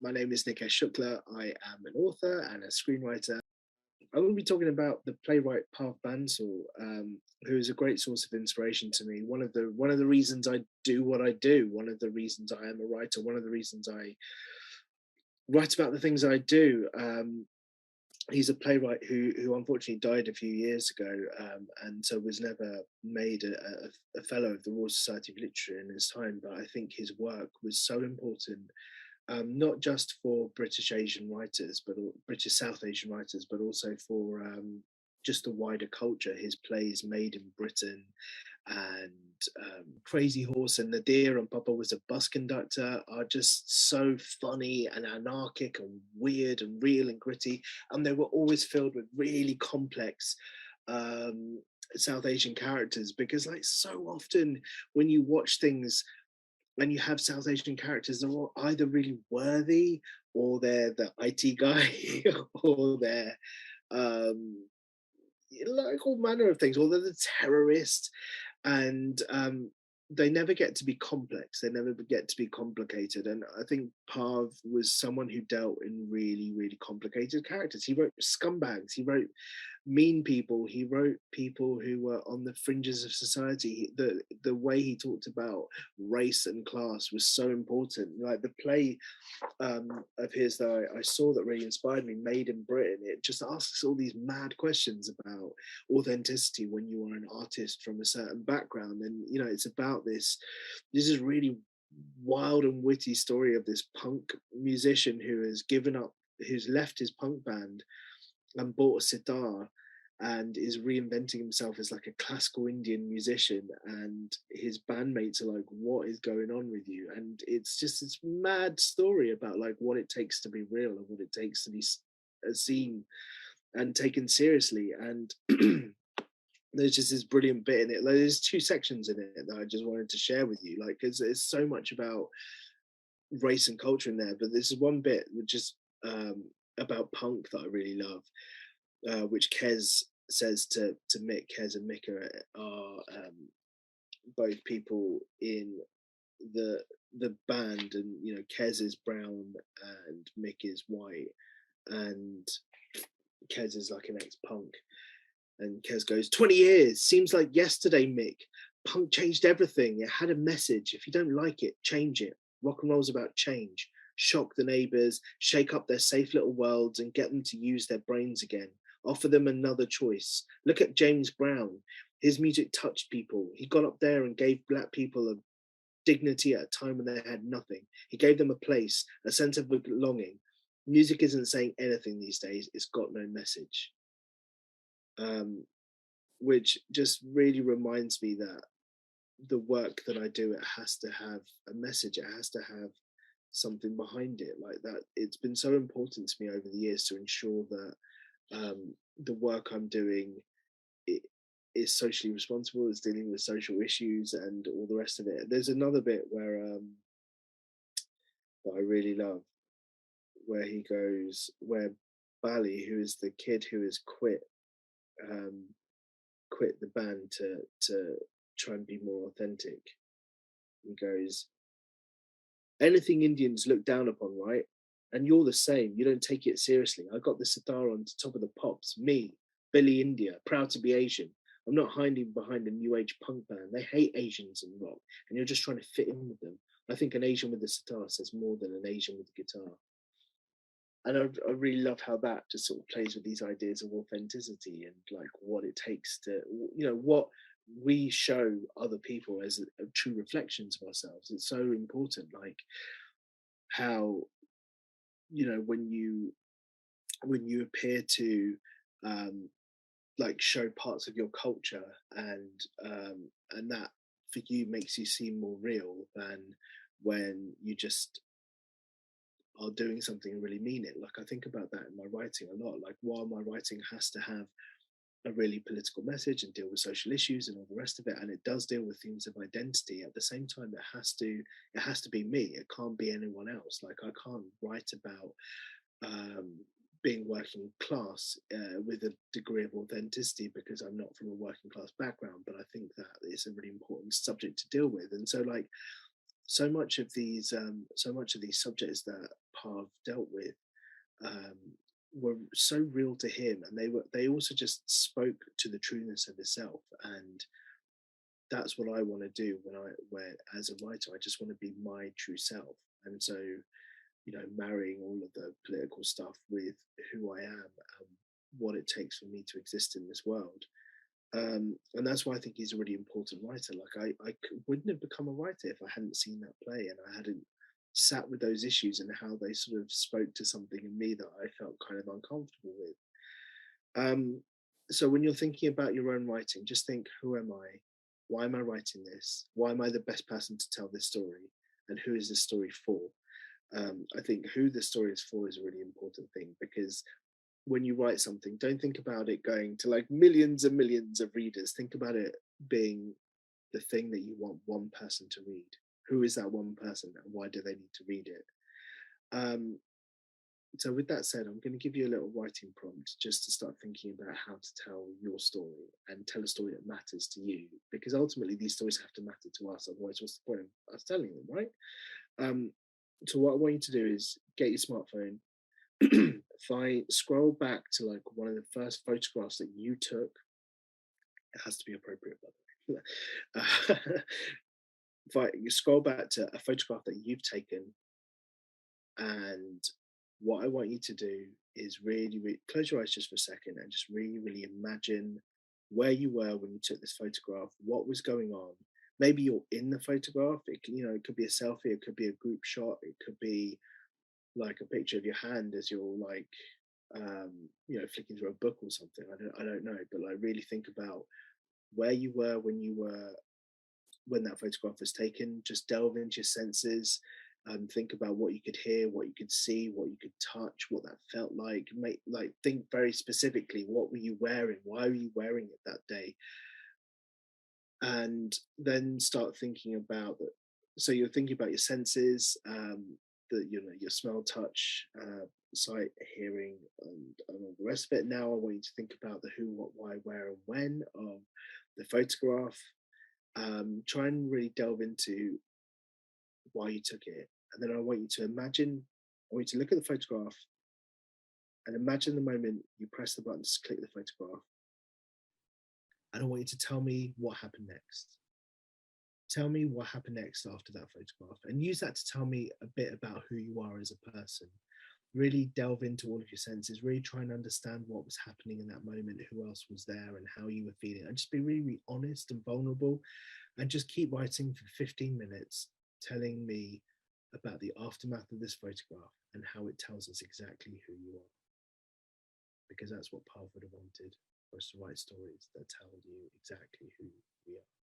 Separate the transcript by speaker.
Speaker 1: My name is Nikesh Shukla. I am an author and a screenwriter. I'm going to be talking about the playwright Parv Bancil, who is a great source of inspiration to me. One of the reasons I do what I do, one of the reasons I am a writer, one of the reasons I write about the things I do. He's a playwright who unfortunately died a few years ago, and so was never made a fellow of the Royal Society of Literature in his time. But I think his work was so important, not just for British Asian writers, but British South Asian writers, but also for just the wider culture. His plays Made in Britain and Crazy Horse and Nadir and Papa Was a Bus Conductor are just so funny and anarchic and weird and real and gritty. And they were always filled with really complex South Asian characters, because like so often when you watch things and you have South Asian characters, they're all either really worthy, or they're the IT guy, or they're um, like all manner of things, or they're the terrorist, and they never get to be complex. They never get to be complicated. And I think Parv was someone who dealt in really, really complicated characters. He wrote scumbags. He wrote mean people. He wrote people who were on the fringes of society. The way he talked about race and class was so important. Like the play of his that I saw that really inspired me, Made in Britain, it just asks all these mad questions about authenticity when you are an artist from a certain background. And you know, it's about this is really wild and witty story of this punk musician who has given up, who's left his punk band and bought a sitar and is reinventing himself as like a classical Indian musician, and his bandmates are like, what is going on with you? And it's just this mad story about like what it takes to be real and what it takes to be seen and taken seriously. And there's just this brilliant bit in it. Like, there's two sections in it that I just wanted to share with you, like because there's so much about race and culture in there, but this is one bit which is about punk that I really love, which Kez says to Mick. Kez and Mick are both people in the the band, and you know, Kez is brown and Mick is white, and Kez is like an ex-punk, and Kez goes, 20 years seems like yesterday, Mick. Punk changed everything. It had a message. If you don't like it, change it. Rock and roll's about change. Shock the neighbors, shake up their safe little worlds, and get them to use their brains again. Offer them another choice. Look at James Brown. His music touched people. He got up there and gave black people a dignity at a time when they had nothing. He gave them a place, a sense of belonging. Music isn't saying anything these days. It's got no message. Which just really reminds me that the work that I do, it has to have a message. It has to have something behind it like that. It's been so important to me over the years to ensure that the work I'm doing is socially responsible, is dealing with social issues and all the rest of it. There's another bit where that I really love, where he goes, where Bali, who is the kid who has um, quit the band to try and be more authentic. He goes, anything Indians look down upon, right? And you're the same. You don't take it seriously. I got the sitar on top of the pops. Me, Billy India, proud to be Asian. I'm not hiding behind a new age punk band. They hate Asians in rock, and you're just trying to fit in with them. I think an Asian with a sitar says more than an Asian with a guitar. And I really love how that just sort of plays with these ideas of authenticity and like what it takes to, you know, what we show other people as true reflections of ourselves. It's so important, like how, you know, when you appear to um, like show parts of your culture, and that for you makes you seem more real than when you just are doing something and really mean it. Like I think about that in my writing a lot. Like while my writing has to have a really political message and deal with social issues and all the rest of it, and it does deal with themes of identity, at the same time it has to be me. It can't be anyone else. Like I can't write about um, being working class with a degree of authenticity because I'm not from a working class background, but I think that it's a really important subject to deal with. And so like so much of these subjects that Parv dealt with um, were so real to him, and they also just spoke to the trueness of himself. And that's what I want to do when as a writer, I just want to be my true self. And so, marrying all of the political stuff with who I am and what it takes for me to exist in this world. And that's why I think he's a really important writer. Like wouldn't have become a writer if I hadn't seen that play and I hadn't sat with those issues and how they sort of spoke to something in me that I felt kind of uncomfortable with. So when you're thinking about your own writing, just think, who am I? Why am I writing this? Why am I the best person to tell this story? And who is this story for? I think who the story is for is a really important thing, because when you write something, don't think about it going to like millions and millions of readers. Think about it being the thing that you want one person to read. Who is that one person and why do they need to read it? So with that said, I'm going to give you a little writing prompt just to start thinking about how to tell your story and tell a story that matters to you, because ultimately these stories have to matter to us. Otherwise, what's the point of us telling them, right? So what I want you to do is get your smartphone. If I scroll back to like one of the first photographs that you took, it has to be appropriate, by the way. If I scroll back to a photograph that you've taken, and what I want you to do is really, really close your eyes just for a second and just really, really imagine where you were when you took this photograph, what was going on. Maybe you're in the photograph. It could be a selfie, it could be a group shot, it could be like a picture of your hand as you're like flicking through a book or something. I don't know, but like really think about where you were when that photograph was taken. Just delve into your senses. Think about what you could hear, what you could see, what you could touch, what that felt like. Think very specifically, what were you wearing? Why were you wearing it that day? And then start thinking about that. So you're thinking about your senses, your smell, touch, sight, hearing, and all the rest of it. Now I want you to think about the who, what, why, where, and when of the photograph. Try and really delve into why you took it. And then I want you to look at the photograph and imagine the moment you press the button to click the photograph. And I want you to tell me what happened next. Tell me what happened next after that photograph, and use that to tell me a bit about who you are as a person. Really delve into all of your senses, really try and understand what was happening in that moment, who else was there, and how you were feeling. And just be really, really honest and vulnerable, and just keep writing for 15 minutes, telling me about the aftermath of this photograph and how it tells us exactly who you are. Because that's what Parv would have wanted, for us to write stories that tell you exactly who we are.